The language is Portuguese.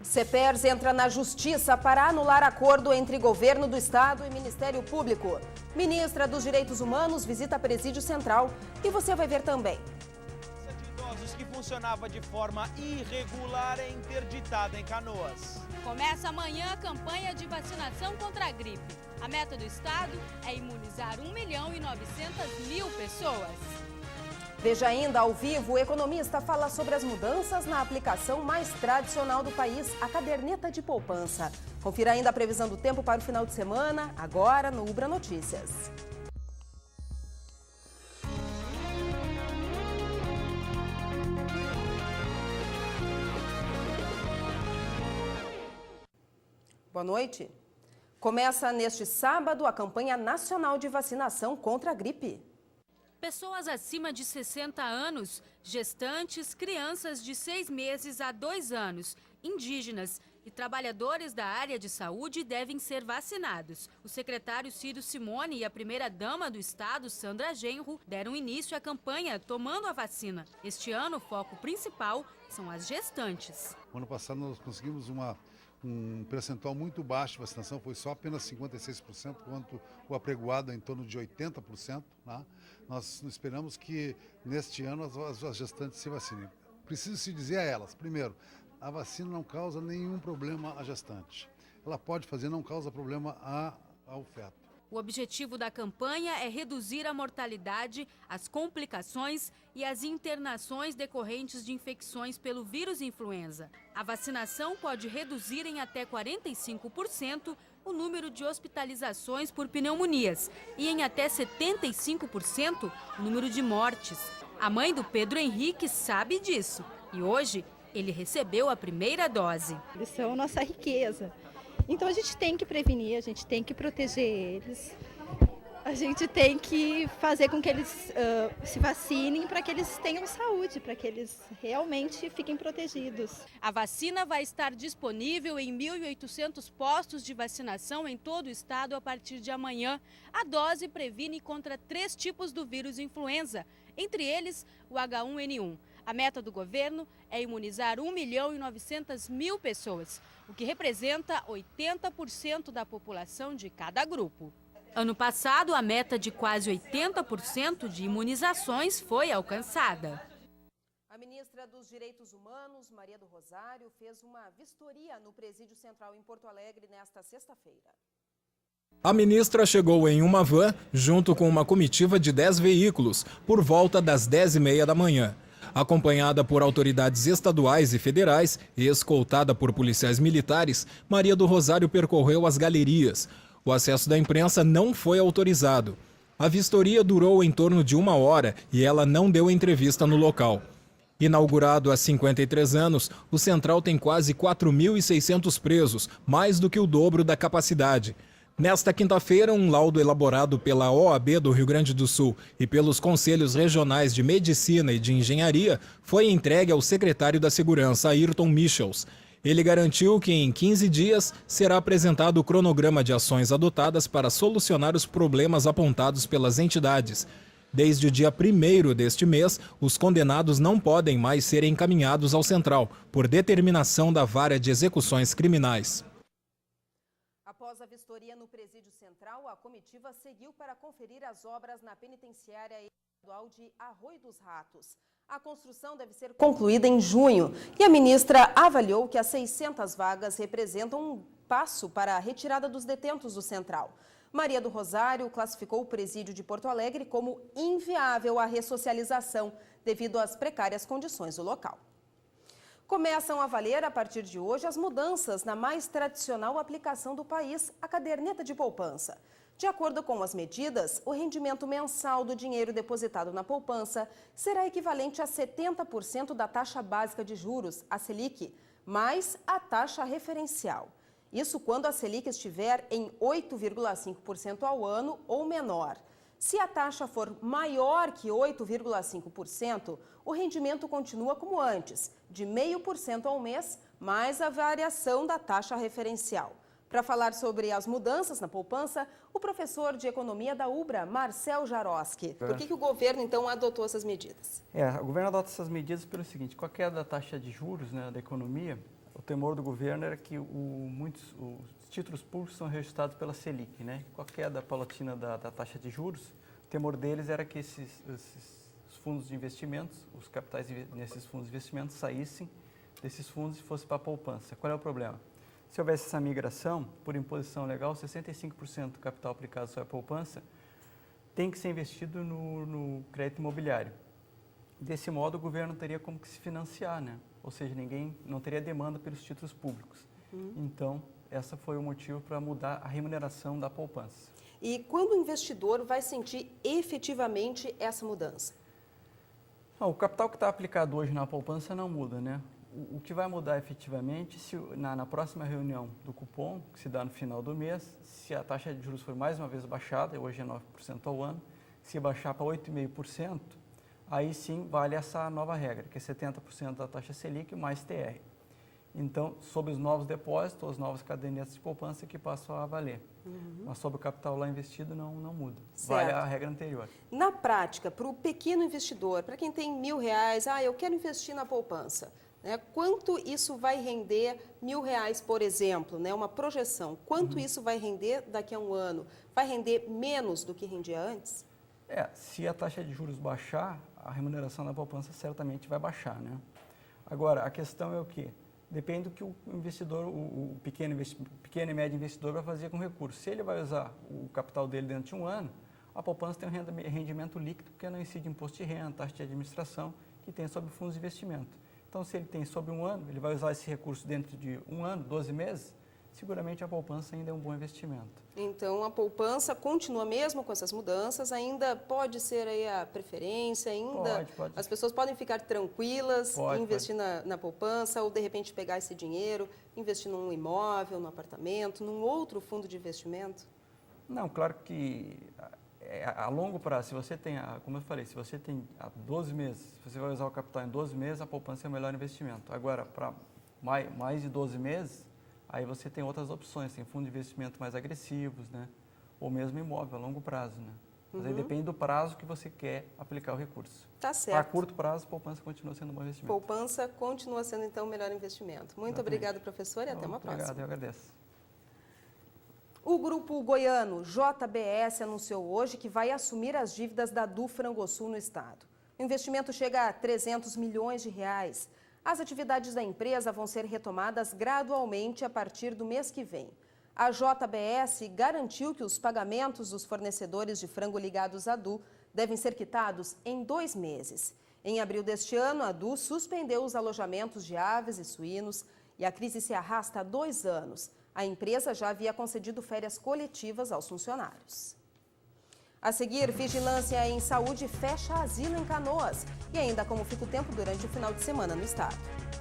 CEPERS entra na justiça para anular acordo entre governo do estado e Ministério Público. Ministra dos Direitos Humanos visita Presídio Central e você vai ver também. De idosos que funcionava de forma irregular é interditada em Canoas. Começa amanhã a campanha de vacinação contra a gripe. A meta do estado é imunizar 1.900.000 pessoas. Veja ainda ao vivo, o economista fala sobre as mudanças na aplicação mais tradicional do país, a caderneta de poupança. Confira ainda a previsão do tempo para o final de semana, agora no Ubra Notícias. Boa noite. Começa neste sábado a campanha nacional de vacinação contra a gripe. Pessoas acima de 60 anos, gestantes, crianças de 6 meses a 2 anos, indígenas e trabalhadores da área de saúde devem ser vacinados. O secretário Ciro Simone e a primeira-dama do estado, Sandra Genro, deram início à campanha tomando a vacina. Este ano, o foco principal são as gestantes. Ano passado nós conseguimos um percentual muito baixo de vacinação, foi só apenas 56%, enquanto o apregoado é em torno de 80%. Né? Nós esperamos que neste ano as gestantes se vacinem. Preciso se dizer a elas, primeiro, a vacina não causa nenhum problema à gestante. Ela pode fazer, não causa problema ao feto. O objetivo da campanha é reduzir a mortalidade, as complicações e as internações decorrentes de infecções pelo vírus influenza. A vacinação pode reduzir em até 45% o número de hospitalizações por pneumonias e em até 75% o número de mortes. A mãe do Pedro Henrique sabe disso e hoje ele recebeu a primeira dose. Eles são nossa riqueza. Então a gente tem que prevenir, a gente tem que proteger eles, a gente tem que fazer com que eles se vacinem para que eles tenham saúde, para que eles realmente fiquem protegidos. A vacina vai estar disponível em 1.800 postos de vacinação em todo o estado a partir de amanhã. A dose previne contra 3 tipos do vírus influenza, entre eles o H1N1. A meta do governo é imunizar 1.900.000 pessoas, o que representa 80% da população de cada grupo. Ano passado, a meta de quase 80% de imunizações foi alcançada. A ministra dos Direitos Humanos, Maria do Rosário, fez uma vistoria no Presídio Central em Porto Alegre nesta sexta-feira. A ministra chegou em uma van junto com uma comitiva de 10 veículos por volta das 10h30 da manhã. Acompanhada por autoridades estaduais e federais e escoltada por policiais militares, Maria do Rosário percorreu as galerias. O acesso da imprensa não foi autorizado. A vistoria durou em torno de 1 hora e ela não deu entrevista no local. Inaugurado há 53 anos, o Central tem quase 4.600 presos, mais do que o dobro da capacidade. Nesta quinta-feira, um laudo elaborado pela OAB do Rio Grande do Sul e pelos Conselhos Regionais de Medicina e de Engenharia foi entregue ao secretário da Segurança, Ayrton Michels. Ele garantiu que em 15 dias será apresentado o cronograma de ações adotadas para solucionar os problemas apontados pelas entidades. Desde o dia 1º deste mês, os condenados não podem mais ser encaminhados ao Central, por determinação da Vara de Execuções Criminais. Após a vistoria no Presídio Central, a comitiva seguiu para conferir as obras na penitenciária estadual de Arroio dos Ratos. A construção deve ser concluída em junho e a ministra avaliou que as 600 vagas representam um passo para a retirada dos detentos do Central. Maria do Rosário classificou o presídio de Porto Alegre como inviável à ressocialização devido às precárias condições do local. Começam a valer, a partir de hoje, as mudanças na mais tradicional aplicação do país, a caderneta de poupança. De acordo com as medidas, o rendimento mensal do dinheiro depositado na poupança será equivalente a 70% da taxa básica de juros, a Selic, mais a taxa referencial. Isso quando a Selic estiver em 8,5% ao ano ou menor. Se a taxa for maior que 8,5%, o rendimento continua como antes, de 0,5% ao mês, mais a variação da taxa referencial. Para falar sobre as mudanças na poupança, o professor de economia da Ubra, Marcel Jaroski. Por que o governo, então, adotou essas medidas? O governo adota essas medidas pelo seguinte: com a queda da taxa de juros, da economia, o temor do governo era que muitos os títulos públicos são registrados pela Selic, né? Com a queda paulatina da taxa de juros, o temor deles era que esses fundos de investimentos, os capitais nesses fundos de investimentos saíssem desses fundos e fossem para a poupança. Qual é o problema? Se houvesse essa migração, por imposição legal, 65% do capital aplicado sobre a poupança tem que ser investido no crédito imobiliário. Desse modo, o governo teria como que se financiar, né? Ou seja, ninguém não teria demanda pelos títulos públicos. Então, esse foi o motivo para mudar a remuneração da poupança. E quando o investidor vai sentir efetivamente essa mudança? O capital que está aplicado hoje na poupança não muda, né? O que vai mudar efetivamente, se na próxima reunião do cupom, que se dá no final do mês, se a taxa de juros for mais uma vez baixada, hoje é 9% ao ano, se baixar para 8,5%, aí sim vale essa nova regra, que é 70% da taxa Selic mais TR. Então, sobre os novos depósitos, as novas cadernetas de poupança que passam a valer. Mas sobre o capital lá investido não muda. Certo. Vale a regra anterior. Na prática, para o pequeno investidor, para quem tem R$1.000, eu quero investir na poupança, né? Quanto isso vai render R$1.000, por exemplo, né? Uma projeção. Quanto isso vai render daqui a um ano? Vai render menos do que rendia antes? Se a taxa de juros baixar, a remuneração da poupança certamente vai baixar, né? Agora, a questão é o quê? Depende do que o investidor, o pequeno e médio investidor vai fazer com o recurso. Se ele vai usar o capital dele dentro de um ano, a poupança tem um rendimento líquido, porque não incide imposto de renda, taxa de administração, que tem sobre fundos de investimento. Então, se ele tem sobre um ano, ele vai usar esse recurso dentro de um ano, 12 meses, seguramente a poupança ainda é um bom investimento. Então, a poupança continua mesmo com essas mudanças, ainda pode ser aí a preferência, ainda Pode. As pessoas podem ficar tranquilas e investir na poupança, ou de repente pegar esse dinheiro, investir num imóvel, num apartamento, num outro fundo de investimento? Não, claro que a longo prazo, se você tem, como eu falei, se você tem 12 meses, se você vai usar o capital em 12 meses, a poupança é o melhor investimento. Agora, para mais de 12 meses, aí você tem outras opções, tem fundos de investimento mais agressivos, né? Ou mesmo imóvel a longo prazo, né? Mas aí depende do prazo que você quer aplicar o recurso. Tá certo. A curto prazo, a poupança continua sendo um bom investimento. Poupança continua sendo, então, o melhor investimento. Muito obrigada, professor, e até uma próxima. Obrigado, eu agradeço. O grupo goiano JBS anunciou hoje que vai assumir as dívidas da Du Frangosul no estado. O investimento chega a 300 milhões de reais. As atividades da empresa vão ser retomadas gradualmente a partir do mês que vem. A JBS garantiu que os pagamentos dos fornecedores de frango ligados à Du devem ser quitados em 2 meses. Em abril deste ano, a Du suspendeu os alojamentos de aves e suínos e a crise se arrasta há 2 anos. A empresa já havia concedido férias coletivas aos funcionários. A seguir, Vigilância em Saúde fecha asilo em Canoas. E ainda como fica o tempo durante o final de semana no estado.